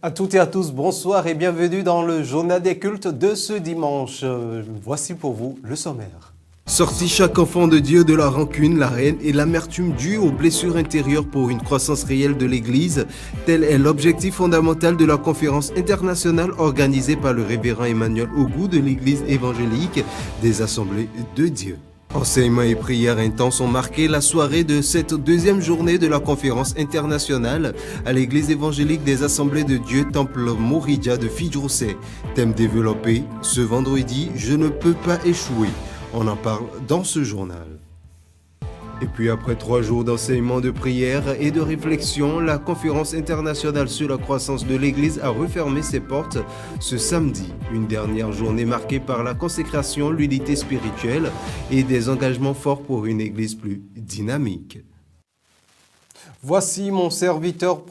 À toutes et à tous, bonsoir et bienvenue dans le journal des cultes de ce dimanche. Voici pour vous le sommaire. Sorti chaque enfant de Dieu de la rancune, la haine et l'amertume dues aux blessures intérieures pour une croissance réelle de l'Église, tel est l'objectif fondamental de la conférence internationale organisée par le révérend Emmanuel Ogou de l'Église évangélique des Assemblées de Dieu. Enseignements et prières intenses ont marqué la soirée de cette deuxième journée de la conférence internationale à l'Église évangélique des Assemblées de Dieu, Temple Moridia de Fidjousset. Thème développé, ce vendredi, je ne peux pas échouer. On en parle dans ce journal. Et puis après 3 jours d'enseignement, de prière et de réflexion, la conférence internationale sur la croissance de l'Église a refermé ses portes ce samedi. Une dernière journée marquée par la consécration, l'unité spirituelle et des engagements forts pour une Église plus dynamique. Voici mon serviteur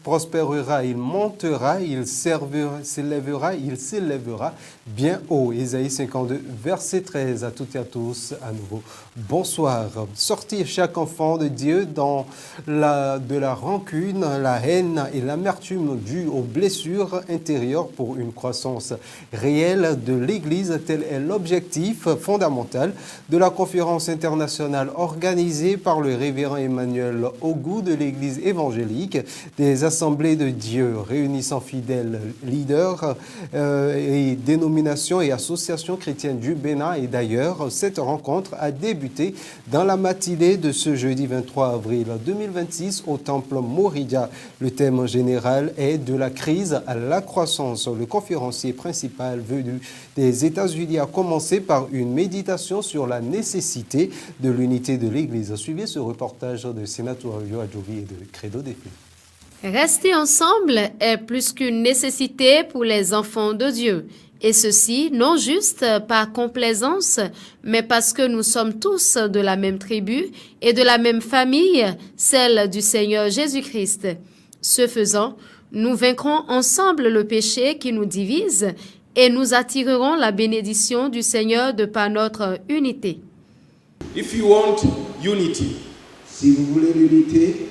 prospérera, il montera, il s'élèvera, bien haut. Ésaïe 52, verset 13. À toutes et à tous, à nouveau, bonsoir. Sortir chaque enfant de Dieu de la rancune, la haine et l'amertume due aux blessures intérieures pour une croissance réelle de l'Église. Tel est l'objectif fondamental de la conférence internationale organisée par le révérend Emmanuel Ogou de l'Église évangélique des Assemblées de Dieu, réunissant fidèles leaders et dénominations et associations chrétiennes du Bénin et d'ailleurs. Cette rencontre a débuté dans la matinée de ce jeudi 23 avril 2026 au Temple Moridia. Le thème général est de la crise à la croissance. Le conférencier principal venu des États-Unis a commencé par une méditation sur la nécessité de l'unité de l'Église. Suivez ce reportage de Sénateur Adjovi et de Credo Défi. Rester ensemble est plus qu'une nécessité pour les enfants de Dieu. Et ceci, non juste par complaisance, mais parce que nous sommes tous de la même tribu et de la même famille, celle du Seigneur Jésus-Christ. Ce faisant, nous vaincrons ensemble le péché qui nous divise et nous attirerons la bénédiction du Seigneur de par notre unité. If you want unity, si vous voulez l'unité,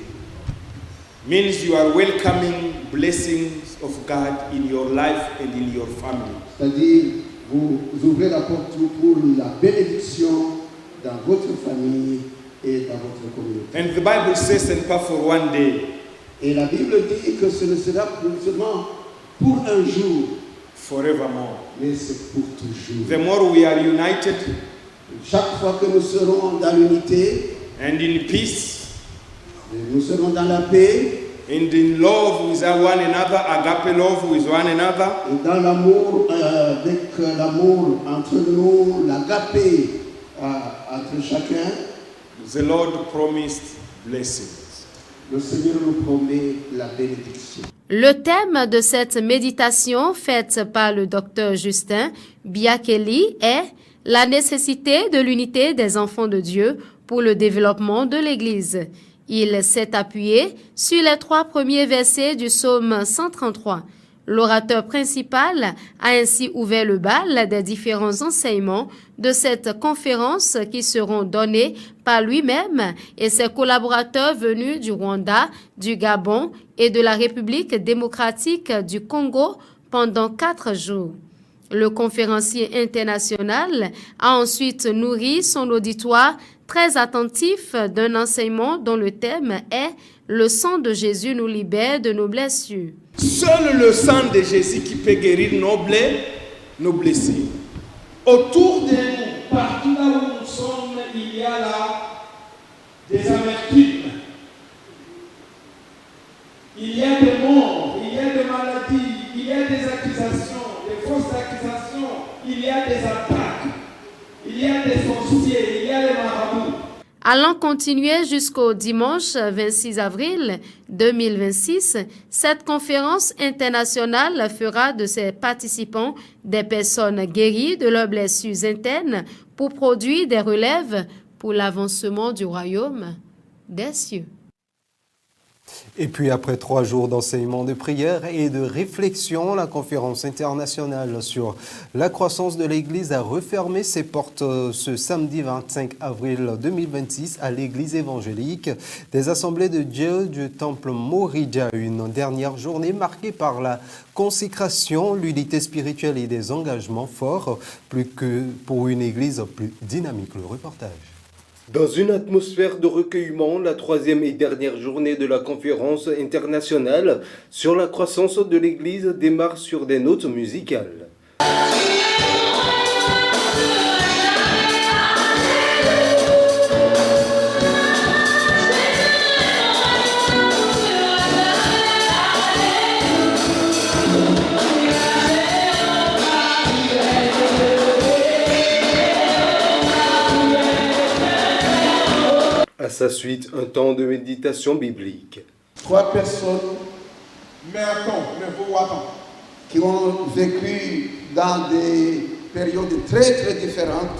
means you are welcoming blessings of God in your life and in your family. C'est-à-dire, vous ouvrez la porte pour la bénédiction dans votre famille et dans votre communauté. And the Bible says, and pas for one day. Et la Bible dit que ce ne sera plus seulement pour un jour, forevermore. Mais c'est pour toujours. The more we are united, chaque fois que nous serons dans l'unité, and in peace, nous serons dans la paix, and in love with one another, agape love with one another, et dans l'amour, avec l'amour entre nous, l'agapé entre chacun, the Lord promised blessings. Le Seigneur nous promet la bénédiction. Le thème de cette méditation faite par le docteur Justin Biakeli est la nécessité de l'unité des enfants de Dieu pour le développement de l'Église. Il s'est appuyé sur les 3 premiers versets du psaume 133. L'orateur principal a ainsi ouvert le bal des différents enseignements de cette conférence qui seront donnés par lui-même et ses collaborateurs venus du Rwanda, du Gabon et de la République démocratique du Congo pendant 4 jours. Le conférencier international a ensuite nourri son auditoire très attentif d'un enseignement dont le thème est « Le sang de Jésus nous libère de nos blessures ». Seul le sang de Jésus qui peut guérir nos blessures. Autour de nous, partout là où nous sommes, il y a là des amertumes. Il y a des morts, il y a des maladies, il y a des accusations, des fausses accusations, il y a des attaques, il y a des sorciers, il y a des marabouts. Allant continuer jusqu'au dimanche 26 avril 2026, cette conférence internationale fera de ses participants des personnes guéries de leurs blessures internes pour produire des relèves pour l'avancement du royaume des cieux. Et puis après 3 jours d'enseignement, de prière et de réflexion, la conférence internationale sur la croissance de l'Église a refermé ses portes ce samedi 25 avril 2026 à l'Église évangélique des Assemblées de Dieu du Temple Moridja. Une dernière journée marquée par la consécration, l'unité spirituelle et des engagements forts, plus que pour une Église plus dynamique. Le reportage. Dans une atmosphère de recueillement, la 3e et dernière journée de la conférence internationale sur la croissance de l'Église démarre sur des notes musicales. À sa suite, un temps de méditation biblique. 3 personnes qui ont vécu dans des périodes très très différentes,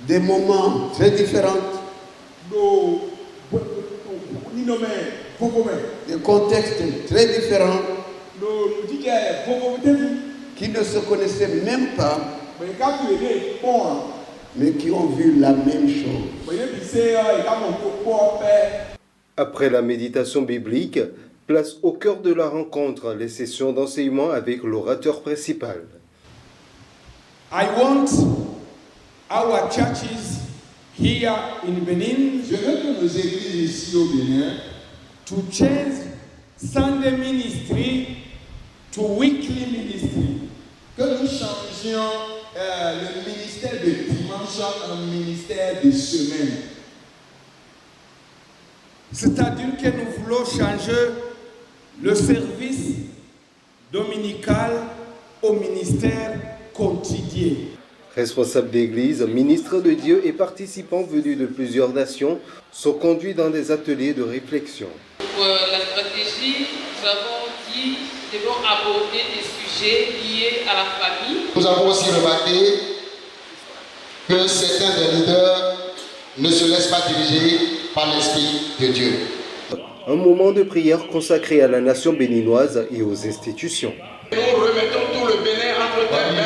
des moments très différents, des contextes très différents, qui ne se connaissaient même pas, mais qui ont vu la même chose. Après la méditation biblique, place au cœur de la rencontre les sessions d'enseignement avec l'orateur principal. I want our churches here in Benin, je veux que nos églises ici au Bénin, to change Sunday ministry to weekly ministry. Que nous changions le ministère de dimanche en ministère de semaine. C'est-à-dire que nous voulons changer le service dominical au ministère quotidien. Responsables d'église, ministres de Dieu et participants venus de plusieurs nations sont conduits dans des ateliers de réflexion. Pour la stratégie, nous avons dit que nous devons aborder des sujets liés à la famille. Nous avons aussi remarqué que certains des leaders ne se laissent pas diriger par l'Esprit de Dieu. Un moment de prière consacré à la nation béninoise et aux institutions. Nous remettons tout le Bénin entre tes mains.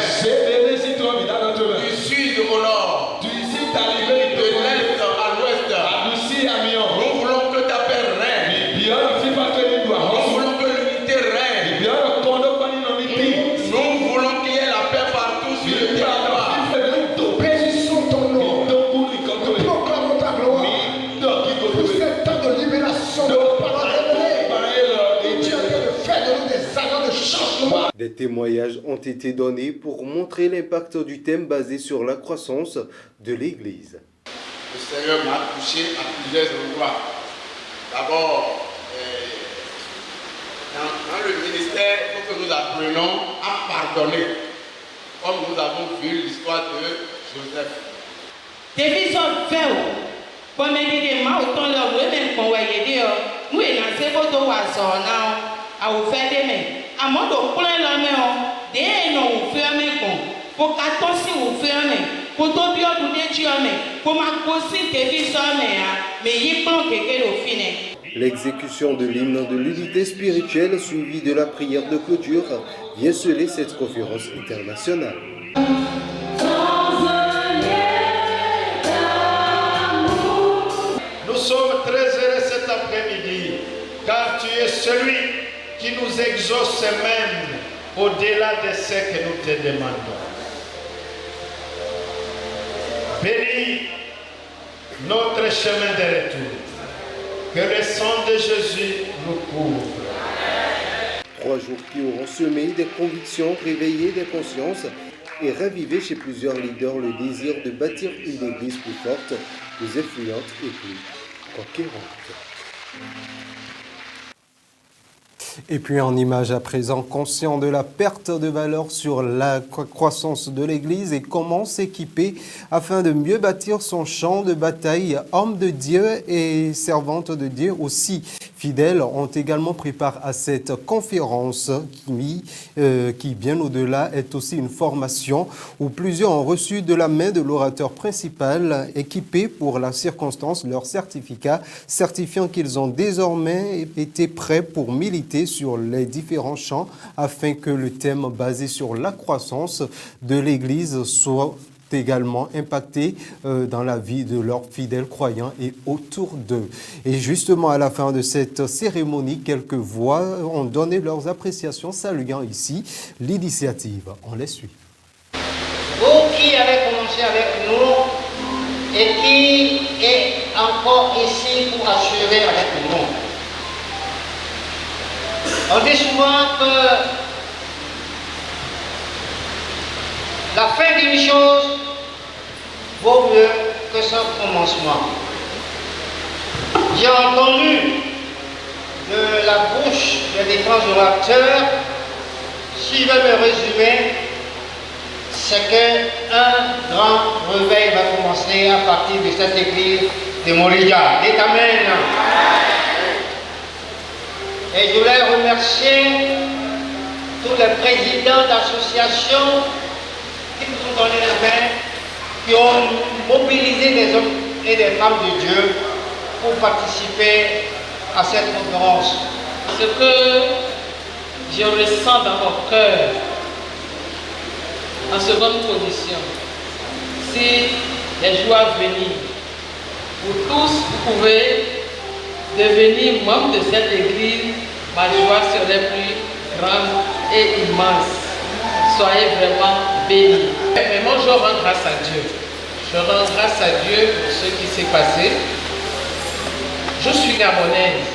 Du sud au nord, de l'est à l'ouest, nous voulons que ta paix règne. Nous voulons que l'unité règne. Nous voulons qu'il y ait la paix partout sur le territoire. Nous bénissons ton nom. Nous proclamons ta gloire. Pour ce temps de libération de nos parents révélés. Tu as fait de nous des agents de changement. Des témoignages ont été donnés pour montrer l'impact du thème basé sur la croissance de l'Église. Le Seigneur m'a touché à plusieurs endroits. D'abord, dans le ministère, il faut que nous apprenions à pardonner, comme nous avons vu l'histoire de Joseph. L'exécution de l'hymne de l'unité spirituelle suivie de la prière de clôture vient sceller cette conférence internationale. Nous sommes très heureux cet après-midi, car tu es celui qui nous exauce même au-delà de ce que nous te demandons. Bénis notre chemin de retour. Que le sang de Jésus nous couvre. 3 jours qui auront semé des convictions, réveillé des consciences et ravivé chez plusieurs leaders le désir de bâtir une église plus forte, plus influente et plus conquérante. Et puis en image à présent, conscient de la perte de valeur sur la croissance de l'Église et comment s'équiper afin de mieux bâtir son champ de bataille, homme de Dieu et servante de Dieu aussi, fidèles ont également pris part à cette conférence qui, bien au-delà, est aussi une formation où plusieurs ont reçu de la main de l'orateur principal, équipé pour la circonstance, leur certificat, certifiant qu'ils ont désormais été prêts pour militer sur les différents champs afin que le thème basé sur la croissance de l'Église soit également impacté dans la vie de leurs fidèles croyants et autour d'eux. Et justement, à la fin de cette cérémonie, quelques voix ont donné leurs appréciations, saluant ici l'initiative. On les suit. Vous qui avez commencé avec nous et qui est encore ici pour assurer avec nous. On dit souvent que la fin d'une chose vaut mieux que son commencement. J'ai entendu de la bouche des différents orateurs, si je vais me résumer, c'est qu'un grand réveil va commencer à partir de cette église de Moridia. Dites Amen. Et je voulais remercier tous les présidents d'associations qui nous ont donné la main, qui ont mobilisé des hommes et des femmes de Dieu pour participer à cette conférence. Ce que je ressens dans mon cœur, en seconde position, si les jours à venir, vous tous, vous pouvez devenir membre de cette église, ma joie serait plus grande et immense. Soyez vraiment bénis. Vraiment, je rends grâce à Dieu. Je rends grâce à Dieu pour ce qui s'est passé. Je suis gabonaise,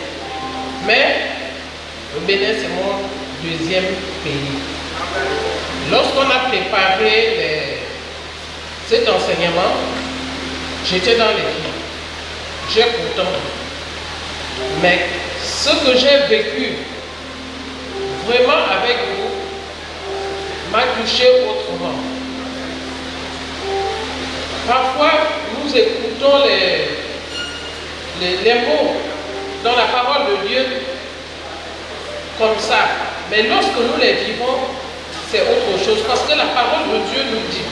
mais le Bénin, c'est mon deuxième pays. Lorsqu'on a préparé cet enseignement, j'étais dans l'équipe. J'ai pourtant. Mais ce que j'ai vécu vraiment avec vous m'a touché autrement. Parfois, nous écoutons les mots dans la parole de Dieu comme ça. Mais lorsque nous les vivons, c'est autre chose. Parce que la parole de Dieu nous dit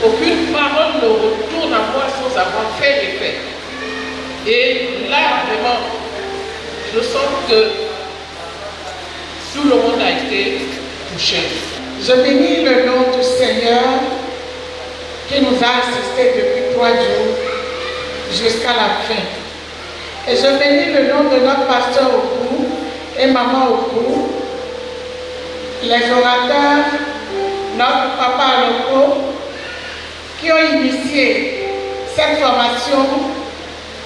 aucune parole ne retourne à moi sans avoir fait effet. Et là, vraiment, je sens que tout le monde a été touché. Je bénis le nom du Seigneur qui nous a assistés depuis 3 jours jusqu'à la fin. Et je bénis le nom de notre pasteur Oku et maman Oku, les orateurs, notre papa Aloko, qui ont initié cette formation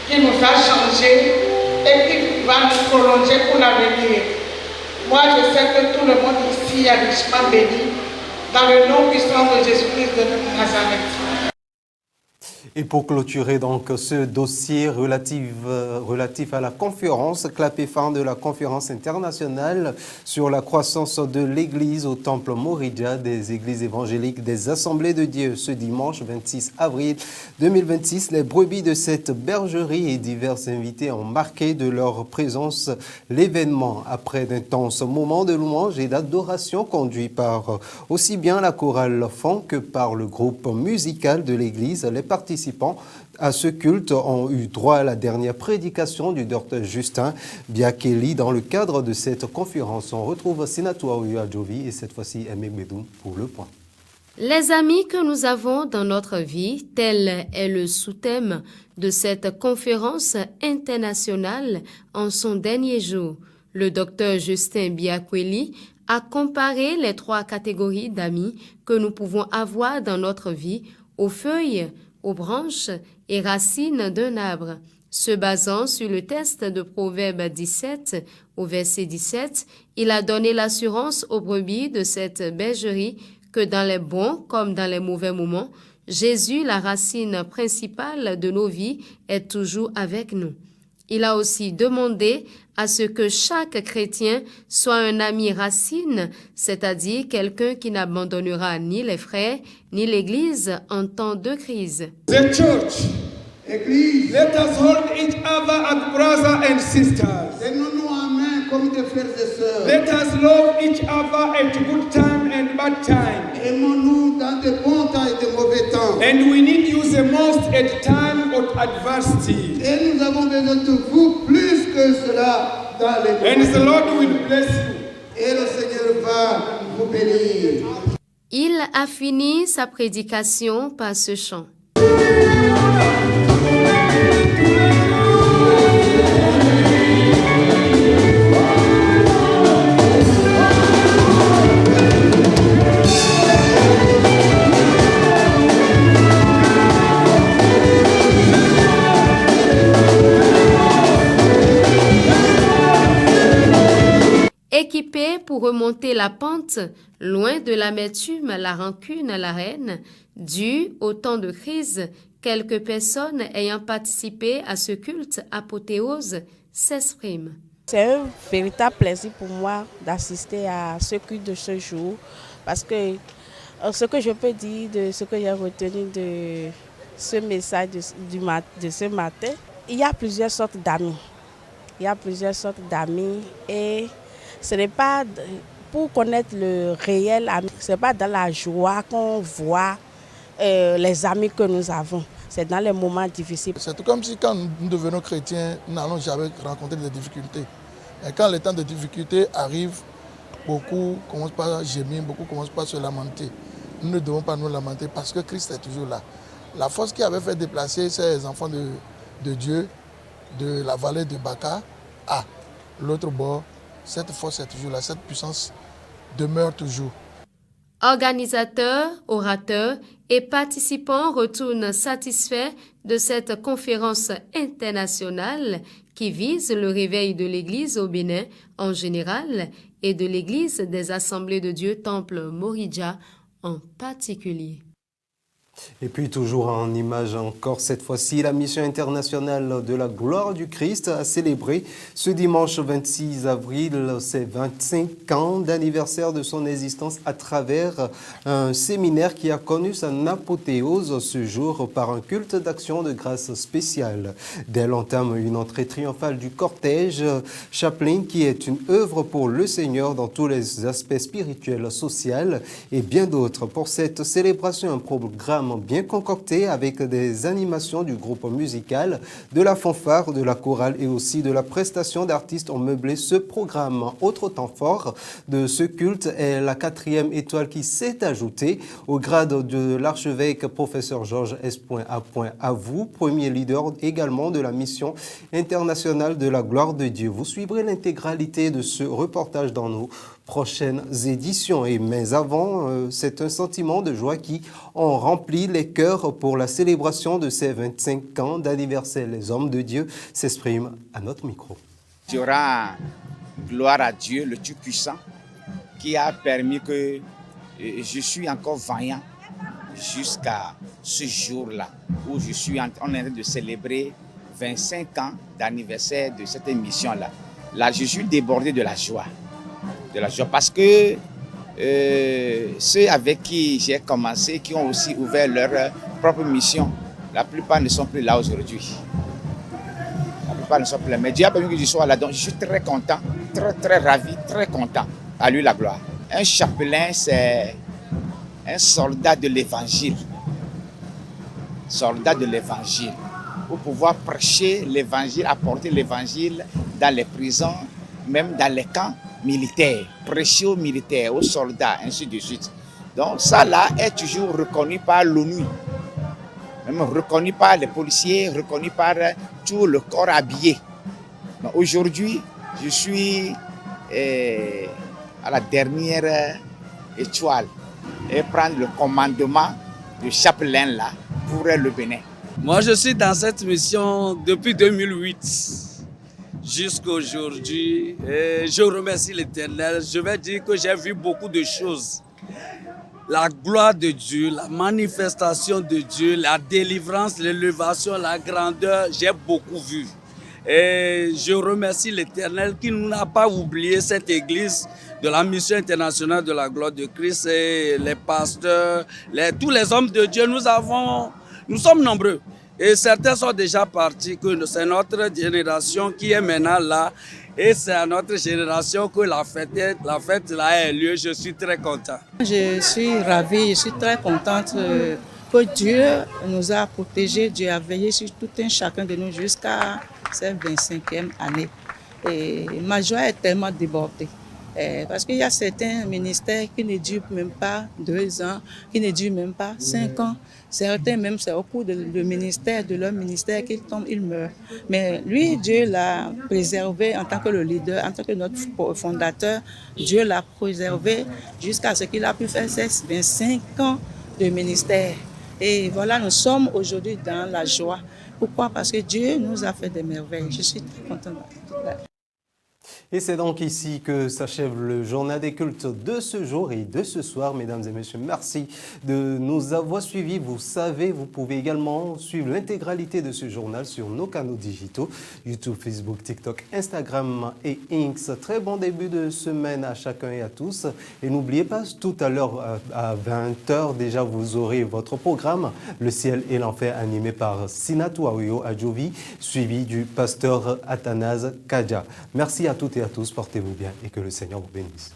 qui nous a changé et qui va nous prolonger pour l'avenir. Moi, je sais que tout le monde ici est richement béni dans le nom puissant de Jésus-Christ de Nazareth. Et pour clôturer donc ce dossier relatif à la conférence, clap et fin de la conférence internationale sur la croissance de l'Église au Temple Moridia des Églises évangéliques des Assemblées de Dieu ce dimanche 26 avril 2026, les brebis de cette bergerie et divers invités ont marqué de leur présence l'événement. Après d'intenses moments de louange et d'adoration conduits par aussi bien la chorale Fond que par le groupe musical de l'Église, les participants à ce culte ont eu droit à la dernière prédication du Dr Justin Biakeli dans le cadre de cette conférence. On retrouve Senatou Adjovi et cette fois-ci Emek Bedoum pour le point. Les amis que nous avons dans notre vie, tel est le sous-thème de cette conférence internationale en son dernier jour. Le Dr Justin Biakeli a comparé les 3 catégories d'amis que nous pouvons avoir dans notre vie aux feuilles, aux branches et racines d'un arbre. Se basant sur le test de Proverbe 17 au verset 17, il a donné l'assurance aux brebis de cette bergerie que dans les bons comme dans les mauvais moments, Jésus, la racine principale de nos vies, est toujours avec nous. Il a aussi demandé à ce que chaque chrétien soit un ami racine, c'est-à-dire quelqu'un qui n'abandonnera ni les frères ni l'Église en temps de crise. The church, Église, let us hold each other as brothers and sisters. nous nous comme des frères et sœurs. Let us love each other at good time and bad time. Aimons-nous dans de bons temps et de mauvais temps. And we need you the most at time of adversity. Et nous avons besoin de vous plus que cela dans les And the Lord will bless you. Et le Seigneur va vous bénir. Il a fini sa prédication par ce chant. Équipé pour remonter la pente, loin de l'amertume, la rancune, la haine, due au temps de crise, quelques personnes ayant participé à ce culte apothéose s'expriment. C'est un véritable plaisir pour moi d'assister à ce culte de ce jour parce que ce que je peux dire de ce que j'ai retenu de ce message de ce matin, il y a plusieurs sortes d'amis. Il y a plusieurs sortes d'amis et ce n'est pas pour connaître le réel ami, ce n'est pas dans la joie qu'on voit les amis que nous avons. C'est dans les moments difficiles. C'est comme si quand nous devenons chrétiens, nous n'allons jamais rencontrer des difficultés. Et quand les temps de difficulté arrivent, beaucoup commencent par gémir, beaucoup commencent par se lamenter. Nous ne devons pas nous lamenter parce que Christ est toujours là. La force qui avait fait déplacer ces enfants de Dieu de la vallée de Baca à l'autre bord, cette force est toujours là, cette puissance demeure toujours. Organisateurs, orateurs et participants retournent satisfaits de cette conférence internationale qui vise le réveil de l'Église au Bénin en général et de l'Église des Assemblées de Dieu Temple Moridja en particulier. Et puis toujours en image encore cette fois-ci, la mission internationale de la gloire du Christ a célébré ce dimanche 26 avril ses 25 ans d'anniversaire de son existence à travers un séminaire qui a connu son apothéose ce jour par un culte d'action de grâce spéciale. Dès l'entame une entrée triomphale du cortège Chaplain qui est une œuvre pour le Seigneur dans tous les aspects spirituels, sociaux et bien d'autres. Pour cette célébration, un programme bien concocté avec des animations du groupe musical, de la fanfare, de la chorale et aussi de la prestation d'artistes ont meublé ce programme. Autre temps fort de ce culte est la 4e étoile qui s'est ajoutée au grade de l'archevêque professeur Georges S.A. vous, premier leader également de la mission internationale de la gloire de Dieu. Vous suivrez l'intégralité de ce reportage dans nos prochaines éditions. Mais avant, c'est un sentiment de joie qui en remplit les cœurs pour la célébration de ces 25 ans d'anniversaire. Les hommes de Dieu s'expriment à notre micro. Tu auras gloire à Dieu, le Tout-Puissant, qui a permis que je suis encore vaillant jusqu'à ce jour-là, où on est en train de célébrer 25 ans d'anniversaire de cette émission-là. Là, je suis débordé de la joie. Parce que ceux avec qui j'ai commencé, qui ont aussi ouvert leur propre mission, la plupart ne sont plus là aujourd'hui. La plupart ne sont plus là. Mais Dieu a permis que je sois là, donc je suis très content, très ravi, très content. À lui la gloire. Un chapelain, c'est un soldat de l'évangile. Soldat de l'évangile. Pour pouvoir prêcher l'évangile, apporter l'évangile dans les prisons, même dans les camps militaires, prêcher aux militaires, aux soldats, ainsi de suite. Donc ça là est toujours reconnu par l'ONU, même reconnu par les policiers, reconnu par tout le corps habillé. Aujourd'hui, je suis à la dernière étoile et prendre le commandement du chapelain là pour le Bénin. Moi, je suis dans cette mission depuis 2008. Jusqu'à aujourd'hui, je remercie l'Éternel. Je vais dire que j'ai vu beaucoup de choses. La gloire de Dieu, la manifestation de Dieu, la délivrance, l'élévation, la grandeur, j'ai beaucoup vu. Et je remercie l'Éternel qui ne n'a pas oublié cette église de la mission internationale de la gloire de Christ et les pasteurs, tous les hommes de Dieu. Nous sommes nombreux. Et certains sont déjà partis, que c'est notre génération qui est maintenant là. Et c'est à notre génération que la fête là a lieu. Je suis très content. Je suis ravie, je suis très contente que Dieu nous a protégés, Dieu a veillé sur tout un chacun de nous jusqu'à cette 25e année. Et ma joie est tellement débordée. Parce qu'il y a certains ministères qui ne durent même pas 2 ans, qui ne durent même pas 5 ans. Certains même, c'est au cours de leur ministère qu'ils tombent, ils meurent. Mais lui, Dieu l'a préservé en tant que le leader, en tant que notre fondateur. Dieu l'a préservé jusqu'à ce qu'il a pu faire ses 25 ans de ministère. Et voilà, nous sommes aujourd'hui dans la joie. Pourquoi? Parce que Dieu nous a fait des merveilles. Je suis très contente. Et c'est donc ici que s'achève le journal des cultes de ce jour et de ce soir. Mesdames et messieurs, merci de nous avoir suivis. Vous savez, vous pouvez également suivre l'intégralité de ce journal sur nos canaux digitaux, YouTube, Facebook, TikTok, Instagram et X. Très bon début de semaine à chacun et à tous. Et n'oubliez pas, tout à l'heure à 20h, déjà vous aurez votre programme Le ciel et l'enfer animé par Sinatou Aoyo Adjovi, suivi du pasteur Athanase Kadja. Merci à toutes et à tous, portez-vous bien et que le Seigneur vous bénisse.